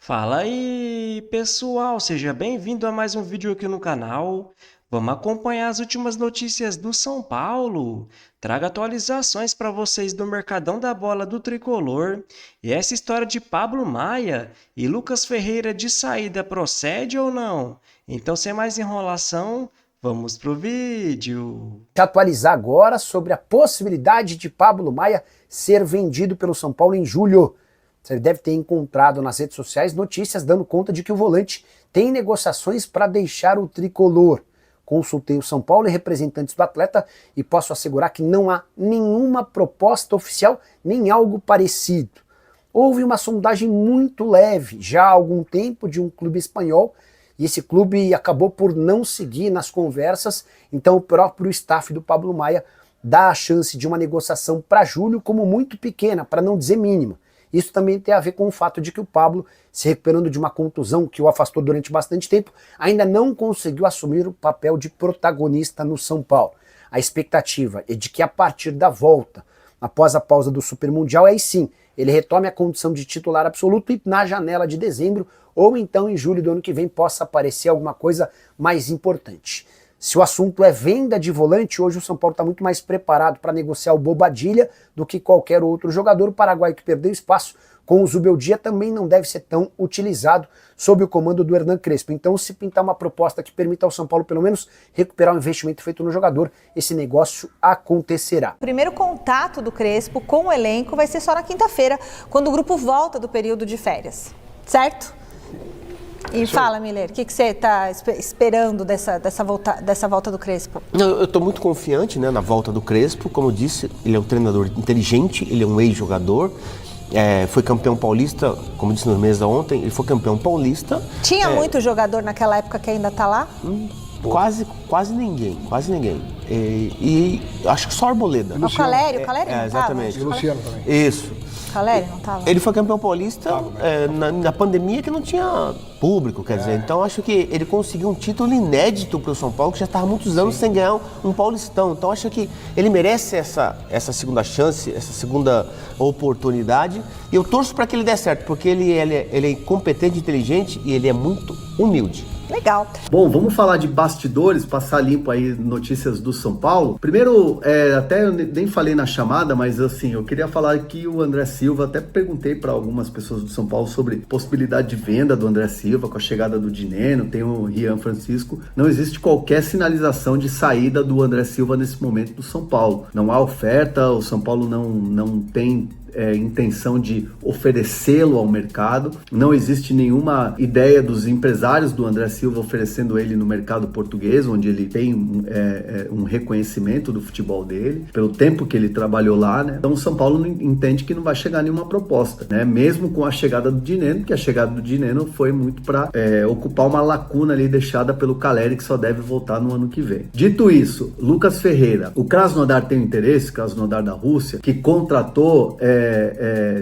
Fala aí, pessoal, seja bem-vindo a mais um vídeo aqui no canal. Vamos acompanhar as últimas notícias do São Paulo. Trago atualizações para vocês do Mercadão da Bola do Tricolor. E essa história de Pablo Maia e Lucas Ferreira de saída procede ou não? Então, sem mais enrolação, vamos pro vídeo. Atualizar agora sobre a possibilidade de Pablo Maia ser vendido pelo São Paulo em julho. Você deve ter encontrado nas redes sociais notícias dando conta de que o volante tem negociações para deixar o tricolor. Consultei o São Paulo e representantes do atleta e posso assegurar que não há nenhuma proposta oficial nem algo parecido. Houve uma sondagem muito leve já há algum tempo de um clube espanhol e esse clube acabou por não seguir nas conversas, então o próprio staff do Pablo Maia dá a chance de uma negociação para julho como muito pequena, para não dizer mínima. Isso também tem a ver com o fato de que o Pablo, se recuperando de uma contusão que o afastou durante bastante tempo, ainda não conseguiu assumir o papel de protagonista no São Paulo. A expectativa é de que a partir da volta, após a pausa do Super Mundial, aí sim, ele retome a condição de titular absoluto e na janela de dezembro ou então em julho do ano que vem possa aparecer alguma coisa mais importante. Se o assunto é venda de volante, hoje o São Paulo está muito mais preparado para negociar o Bobadilla do que qualquer outro jogador. O paraguaio que perdeu espaço com o Zubeldia também não deve ser tão utilizado sob o comando do Hernan Crespo. Então, se pintar uma proposta que permita ao São Paulo pelo menos recuperar o investimento feito no jogador, esse negócio acontecerá. O primeiro contato do Crespo com o elenco vai ser só na quinta-feira, quando o grupo volta do período de férias, certo? E fala, Miller, o que você está esperando dessa volta do Crespo? Eu estou muito confiante, né, na volta do Crespo. Como eu disse, ele é um treinador inteligente, ele é um ex-jogador, foi campeão paulista, como eu disse no mês ontem, ele foi campeão paulista. Tinha muito jogador naquela época que ainda está lá? Quase ninguém. E acho que só Arboleda. O Calério não exatamente. E o Luciano também. Isso. Calério não estava? Ele foi campeão paulista na pandemia que não tinha público, quer dizer. Então acho que ele conseguiu um título inédito para o São Paulo, que já estava há muitos anos sem ganhar um paulistão. Então acho que ele merece essa segunda chance, essa segunda oportunidade. E eu torço para que ele dê certo, porque ele é competente, inteligente e ele é muito humilde. Legal. Bom, vamos falar de bastidores, passar limpo aí notícias do São Paulo. Primeiro, até eu nem falei na chamada, mas assim, eu queria falar que o André Silva, até perguntei para algumas pessoas do São Paulo sobre possibilidade de venda do André Silva com a chegada do Dineno, tem o Rian Francisco. Não existe qualquer sinalização de saída do André Silva nesse momento do São Paulo. Não há oferta, o São Paulo não tem intenção de oferecê-lo ao mercado. Não existe nenhuma ideia dos empresários do André Silva oferecendo ele no mercado português, onde ele tem um reconhecimento do futebol dele, pelo tempo que ele trabalhou lá, né? Então o São Paulo entende que não vai chegar nenhuma proposta, né? Mesmo com a chegada do Dineno, que a chegada do Dineno foi muito para ocupar uma lacuna ali deixada pelo Caleri, que só deve voltar no ano que vem. Dito isso, Lucas Ferreira, o Krasnodar tem um interesse, Krasnodar da Rússia, que contratou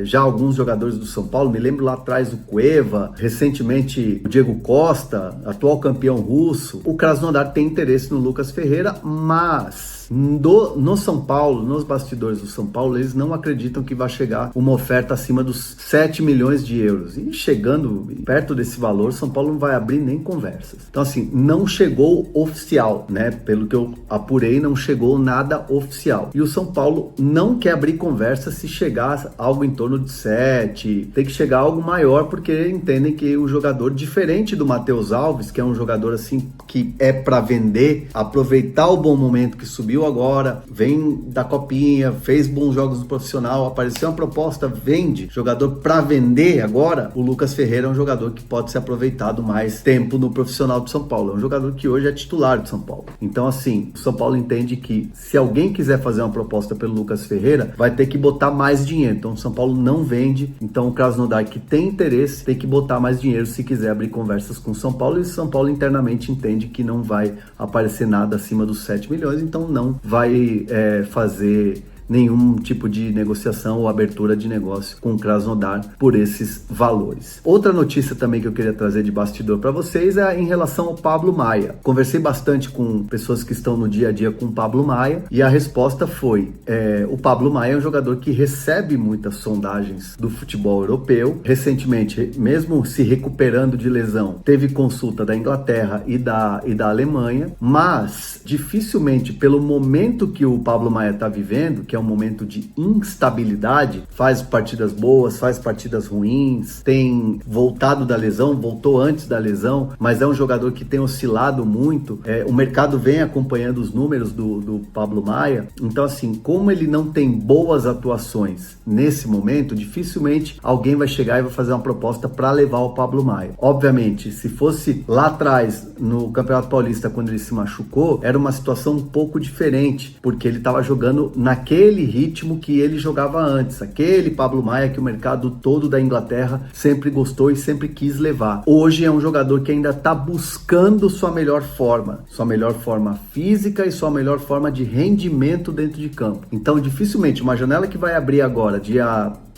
já alguns jogadores do São Paulo, me lembro lá atrás o Cueva, recentemente o Diego Costa, atual campeão russo. O Krasnodar tem interesse no Lucas Ferreira, mas no São Paulo, nos bastidores do São Paulo, eles não acreditam que vai chegar uma oferta acima dos 7 milhões de euros. E chegando perto desse valor, São Paulo não vai abrir nem conversas. Então assim, não chegou oficial, né? Pelo que eu apurei, não chegou nada oficial. E o São Paulo não quer abrir conversa se chegar algo em torno de 7, tem que chegar algo maior, porque entendem que o jogador, diferente do Matheus Alves, que é um jogador assim que é para vender, aproveitar o bom momento que subiu agora, vem da copinha, fez bons jogos no profissional, apareceu uma proposta, vende, jogador para vender agora. O Lucas Ferreira é um jogador que pode ser aproveitado mais tempo no profissional do São Paulo, é um jogador que hoje é titular do São Paulo. Então assim, o São Paulo entende que se alguém quiser fazer uma proposta pelo Lucas Ferreira, vai ter que botar mais dinheiro. Então o São Paulo não vende, então o Krasnodar, que tem interesse, tem que botar mais dinheiro se quiser abrir conversas com o São Paulo, e o São Paulo internamente entende que não vai aparecer nada acima dos 7 milhões, então não vai fazer nenhum tipo de negociação ou abertura de negócio com o Krasnodar por esses valores. Outra notícia também que eu queria trazer de bastidor para vocês é em relação ao Pablo Maia. Conversei bastante com pessoas que estão no dia a dia com o Pablo Maia e a resposta foi, o Pablo Maia é um jogador que recebe muitas sondagens do futebol europeu. Recentemente, mesmo se recuperando de lesão, teve consulta da Inglaterra e da Alemanha, mas dificilmente, pelo momento que o Pablo Maia está vivendo, que é um momento de instabilidade, faz partidas boas, faz partidas ruins, tem voltado da lesão, voltou antes da lesão, mas é um jogador que tem oscilado muito. O mercado vem acompanhando os números do Pablo Maia, então assim, como ele não tem boas atuações nesse momento, dificilmente alguém vai chegar e vai fazer uma proposta para levar o Pablo Maia. Obviamente, se fosse lá atrás, no Campeonato Paulista, quando ele se machucou, era uma situação um pouco diferente, porque ele estava jogando naquele ritmo que ele jogava antes, aquele Pablo Maia que o mercado todo da Inglaterra sempre gostou e sempre quis levar. Hoje é um jogador que ainda está buscando sua melhor forma física e sua melhor forma de rendimento dentro de campo. Então, dificilmente, uma janela que vai abrir agora,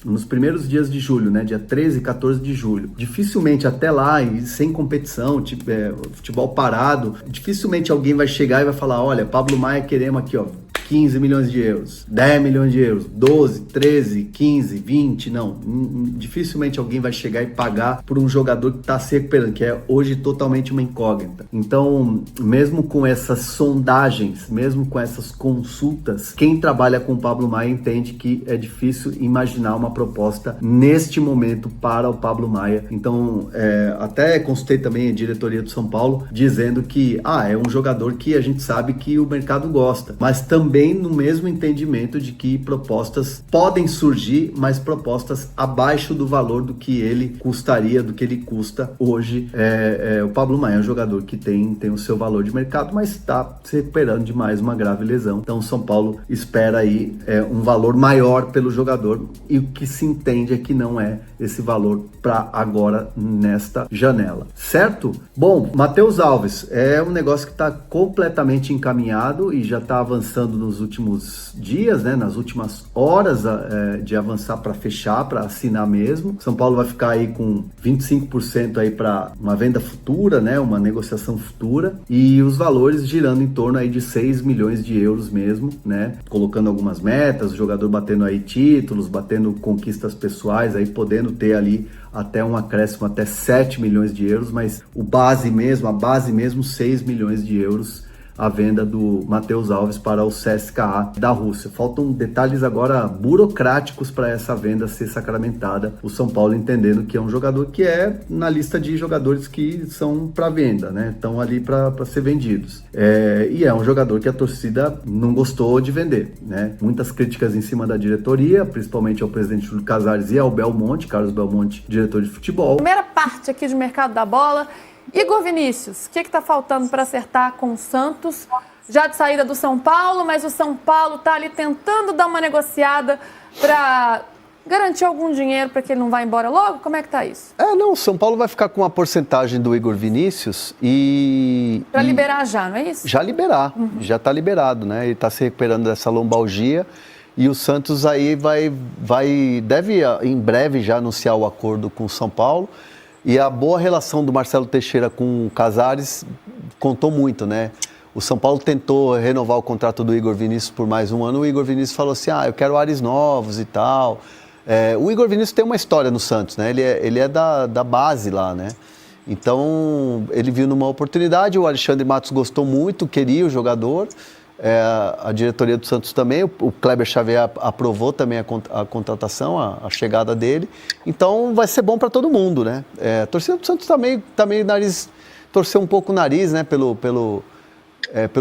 nos primeiros dias de julho, né, dia 13 e 14 de julho, dificilmente até lá, e sem competição, futebol parado, dificilmente alguém vai chegar e vai falar, olha, Pablo Maia, queremos aqui, ó, 15 milhões de euros, 10 milhões de euros, 12, 13, 15, 20, não. Dificilmente alguém vai chegar e pagar por um jogador que está se recuperando, que é hoje totalmente uma incógnita. Então, mesmo com essas sondagens, mesmo com essas consultas, quem trabalha com o Pablo Maia entende que é difícil imaginar uma proposta neste momento para o Pablo Maia. Então, até consultei também a diretoria do São Paulo, dizendo que é um jogador que a gente sabe que o mercado gosta, mas também no mesmo entendimento de que propostas podem surgir, mas propostas abaixo do valor do que ele custaria, do que ele custa hoje. O Pablo Maia é um jogador que tem o seu valor de mercado, mas está se recuperando de mais uma grave lesão. Então o São Paulo espera aí um valor maior pelo jogador, e o que se entende é que não é esse valor para agora nesta janela, certo? Bom, Matheus Alves é um negócio que está completamente encaminhado e já está avançando nos últimos dias, né, nas últimas horas de avançar para fechar, para assinar mesmo. São Paulo vai ficar aí com 25% aí para uma venda futura, né, uma negociação futura, e os valores girando em torno aí de 6 milhões de euros mesmo, né, colocando algumas metas, o jogador batendo aí títulos, batendo conquistas pessoais, aí podendo ter ali até um acréscimo até 7 milhões de euros, mas a base mesmo 6 milhões de euros a venda do Matheus Alves para o CSKA da Rússia. Faltam detalhes agora burocráticos para essa venda ser sacramentada. O São Paulo entendendo que é um jogador que é na lista de jogadores que são para venda, né? Estão ali para ser vendidos. E é um jogador que a torcida não gostou de vender, né? Muitas críticas em cima da diretoria, principalmente ao presidente Júlio Casares e ao Carlos Belmonte, diretor de futebol. Primeira parte aqui de mercado da bola. Igor Vinícius, o que está faltando para acertar com o Santos? Já de saída do São Paulo, mas o São Paulo está ali tentando dar uma negociada para garantir algum dinheiro para que ele não vá embora logo? Como é que tá isso? O São Paulo vai ficar com uma porcentagem do Igor Vinícius Para liberar já, não é isso? Já liberar, já está liberado, né? Ele está se recuperando dessa lombalgia e o Santos aí deve em breve já anunciar o acordo com o São Paulo. E a boa relação do Marcelo Teixeira com o Casares contou muito, né? O São Paulo tentou renovar o contrato do Igor Vinícius por mais um ano. O Igor Vinícius falou assim, eu quero ares novos e tal. O Igor Vinícius tem uma história no Santos, né? Ele é da base lá, né? Então, ele viu numa oportunidade, o Alexandre Matos gostou muito, queria o jogador. A diretoria do Santos também, o Kleber Xavier aprovou também a contratação, a chegada dele. Então vai ser bom para todo mundo, né? A torcida do Santos tá meio nariz, torceu um pouco o nariz, né, pelo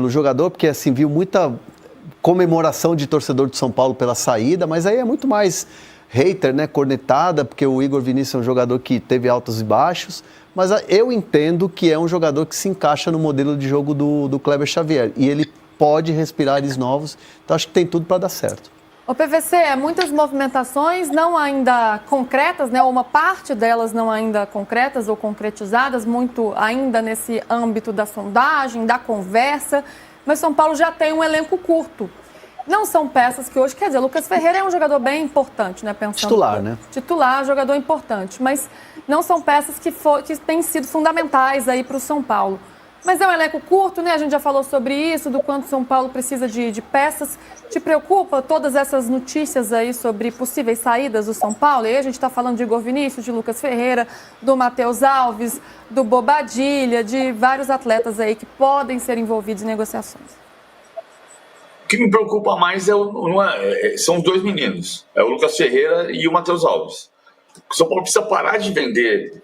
jogador, porque assim, viu muita comemoração de torcedor de São Paulo pela saída, mas aí é muito mais hater, né, cornetada, porque o Igor Vinícius é um jogador que teve altos e baixos, mas eu entendo que é um jogador que se encaixa no modelo de jogo do Kleber Xavier, e ele pode respirar ares novos, então acho que tem tudo para dar certo. O PVC, muitas movimentações não ainda concretas, né? Ou uma parte delas não ainda concretas ou concretizadas, muito ainda nesse âmbito da sondagem, da conversa, mas São Paulo já tem um elenco curto. não são peças que hoje, quer dizer, Lucas Ferreira é um jogador bem importante, né? Pensando Titular, né? Titular, jogador importante, mas não são peças que têm sido fundamentais aí para o São Paulo. Mas é um elenco curto, né? A gente já falou sobre isso, do quanto São Paulo precisa de peças. Te preocupa todas essas notícias aí sobre possíveis saídas do São Paulo? E aí a gente está falando de Igor Vinícius, de Lucas Ferreira, do Matheus Alves, do Bobadilha, de vários atletas aí que podem ser envolvidos em negociações. O que me preocupa mais são os dois meninos, é o Lucas Ferreira e o Matheus Alves. O São Paulo precisa parar de vender.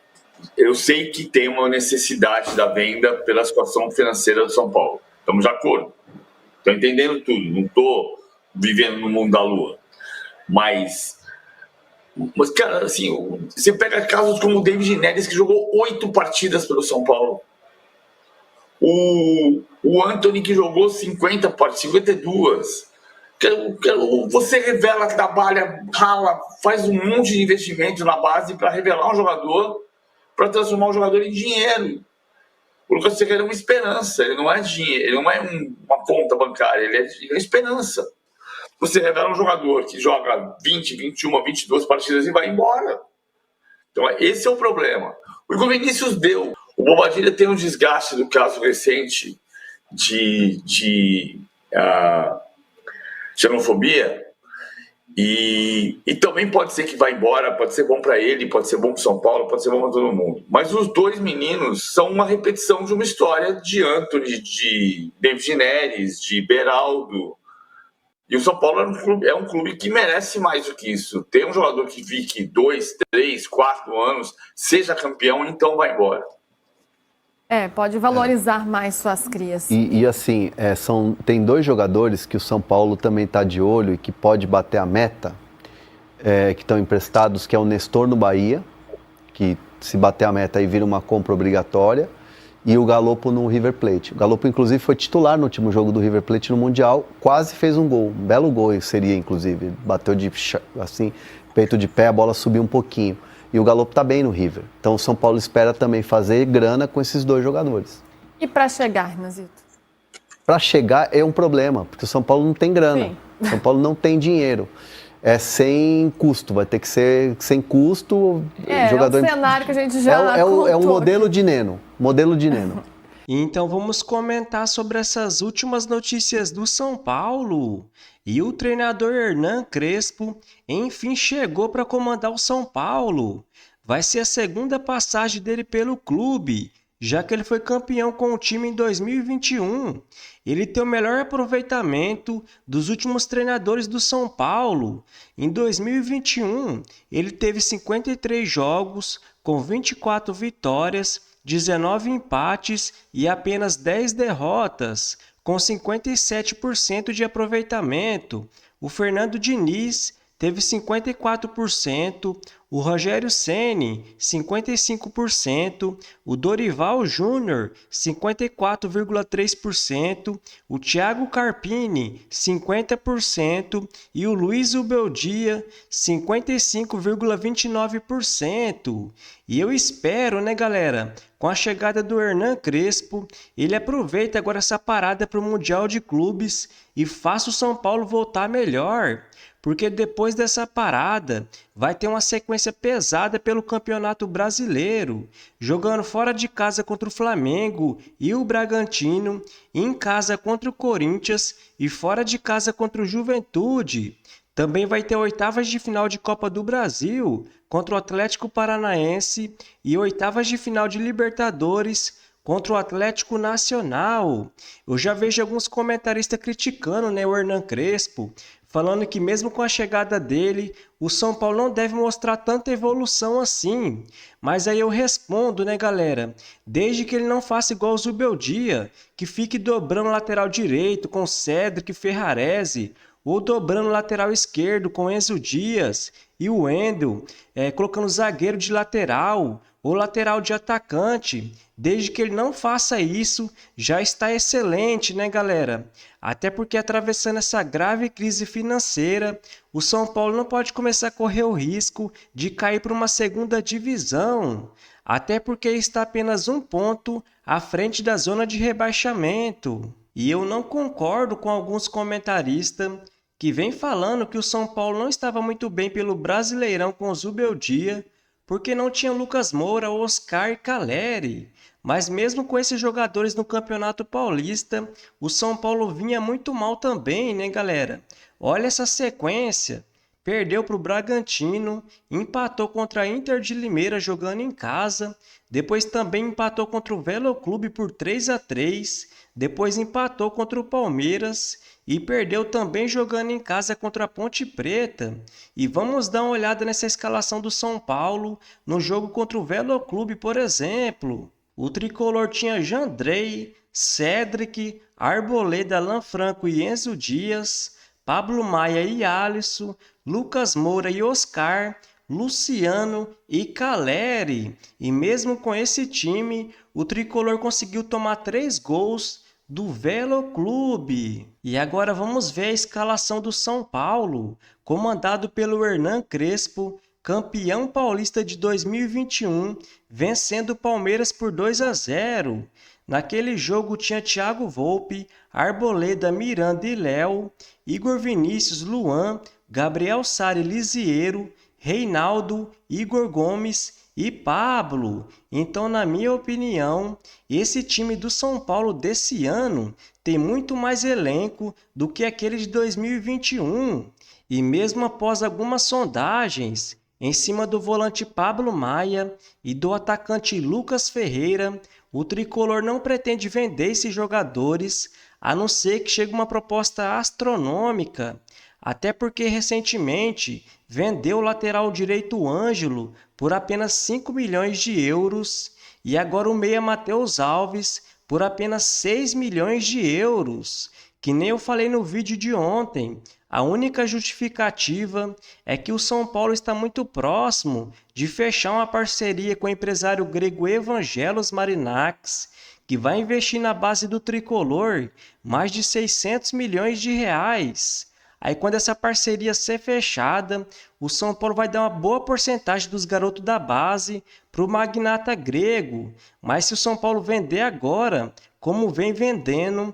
Eu sei que tem uma necessidade da venda pela situação financeira do São Paulo. Estamos de acordo. Estou entendendo tudo. Não estou vivendo no mundo da lua. Mas, cara, assim, você pega casos como o David Neres, que jogou 8 partidas pelo São Paulo. O Antony, que jogou 50 partidas, 52. Você revela, trabalha, rala, faz um monte de investimento na base para revelar um jogador, para transformar o jogador em dinheiro. O Lucas Ferreira é uma esperança, ele não é dinheiro, ele não é uma conta bancária, ele é esperança. Você revela um jogador que joga 20, 21, 22 partidas e vai embora. Então esse é o problema. O Igor Vinícius deu. O Bobadilha tem um desgaste do caso recente de xenofobia. E também pode ser que vá embora, pode ser bom para ele, pode ser bom para São Paulo, pode ser bom para todo mundo. Mas os dois meninos são uma repetição de uma história de Antony, de David Neres, de Beraldo. E o São Paulo é um clube que merece mais do que isso. Ter um jogador que fique 2, 3, 4 anos, seja campeão, então vai embora. Pode valorizar mais suas crias. E assim, tem 2 jogadores que o São Paulo também está de olho e que pode bater a meta, que estão emprestados, que é o Nestor no Bahia, que se bater a meta aí vira uma compra obrigatória, e o Galopo no River Plate. O Galopo, inclusive, foi titular no último jogo do River Plate no Mundial, quase fez um gol, um belo gol seria, inclusive, bateu assim, peito de pé, a bola subiu um pouquinho. E o Galopo está bem no River. Então o São Paulo espera também fazer grana com esses 2 jogadores. E para chegar, Nazito? Para chegar é um problema, porque o São Paulo não tem grana. Sim. O São Paulo não tem dinheiro. É sem custo, vai ter que ser sem custo. Jogador... É um cenário que a gente já é um modelo de Neno. Modelo de Neno. Então vamos comentar sobre essas últimas notícias do São Paulo. E o treinador Hernan Crespo, enfim, chegou para comandar o São Paulo. Vai ser a segunda passagem dele pelo clube, já que ele foi campeão com o time em 2021. Ele tem o melhor aproveitamento dos últimos treinadores do São Paulo. Em 2021, ele teve 53 jogos, com 24 vitórias, 19 empates e apenas 10 derrotas, com 57% de aproveitamento. O Fernando Diniz teve 54%, o Rogério Ceni 55%, o Dorival Júnior 54,3%, o Thiago Carpini 50% e o Luiz Ubeldia 55,29%. E eu espero, né, galera, com a chegada do Hernan Crespo, ele aproveita agora essa parada para o Mundial de Clubes e faça o São Paulo voltar melhor. Porque depois dessa parada vai ter uma sequência pesada pelo Campeonato Brasileiro, jogando fora de casa contra o Flamengo e o Bragantino, em casa contra o Corinthians e fora de casa contra o Juventude. Também vai ter oitavas de final de Copa do Brasil contra o Atlético Paranaense e oitavas de final de Libertadores contra o Atlético Nacional. Eu já vejo alguns comentaristas criticando, né, o Hernan Crespo, falando que mesmo com a chegada dele, o São Paulo não deve mostrar tanta evolução assim. Mas aí eu respondo, né, galera? Desde que ele não faça igual o Zubeldia, que fique dobrando o lateral direito com Cédric Ferrarese, ou dobrando o lateral esquerdo com Enzo Dias e o Wendel, colocando zagueiro de lateral ou lateral de atacante. Desde que ele não faça isso, já está excelente, né, galera? Até porque atravessando essa grave crise financeira, o São Paulo não pode começar a correr o risco de cair para uma segunda divisão. Até porque está apenas um ponto à frente da zona de rebaixamento. E eu não concordo com alguns comentaristas que vêm falando que o São Paulo não estava muito bem pelo Brasileirão com o Zubeldia, porque não tinha Lucas Moura, Oscar e Caleri. Mas mesmo com esses jogadores no Campeonato Paulista, o São Paulo vinha muito mal também, né, galera? Olha essa sequência. Perdeu para o Bragantino, empatou contra a Inter de Limeira jogando em casa, depois também empatou contra o Velo Clube por 3-3, depois empatou contra o Palmeiras e perdeu também jogando em casa contra a Ponte Preta. E vamos dar uma olhada nessa escalação do São Paulo no jogo contra o Velo Clube, por exemplo. O tricolor tinha Jandrei, Cédric, Arboleda, Lanfranco e Enzo Dias, Pablo Maia e Alisson, Lucas Moura e Oscar, Luciano e Caleri. E mesmo com esse time, o tricolor conseguiu tomar 3 gols do Velo Clube. E agora vamos ver a escalação do São Paulo, comandado pelo Hernan Crespo, campeão paulista de 2021, vencendo o Palmeiras por 2-0. Naquele jogo tinha Thiago Volpe, Arboleda, Miranda e Léo, Igor Vinícius, Luan, Gabriel Sara e Lisiero, Reinaldo, Igor Gomes e Pablo. Então, na minha opinião, esse time do São Paulo desse ano tem muito mais elenco do que aquele de 2021. E mesmo após algumas sondagens em cima do volante Pablo Maia e do atacante Lucas Ferreira, o tricolor não pretende vender esses jogadores, a não ser que chegue uma proposta astronômica. Até porque recentemente vendeu o lateral direito Ângelo por apenas 5 milhões de euros e agora o meia Matheus Alves por apenas 6 milhões de euros. Que nem eu falei no vídeo de ontem, a única justificativa é que o São Paulo está muito próximo de fechar uma parceria com o empresário grego Evangelos Marinakis, que vai investir na base do tricolor mais de 600 milhões de reais. Aí quando essa parceria ser fechada, o São Paulo vai dar uma boa porcentagem dos garotos da base para o magnata grego. Mas se o São Paulo vender agora, como vem vendendo,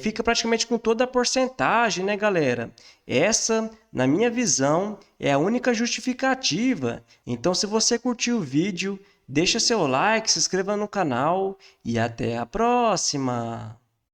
fica praticamente com toda a porcentagem, né, galera? Essa, na minha visão, é a única justificativa. Então, se você curtiu o vídeo, deixa seu like, se inscreva no canal e até a próxima!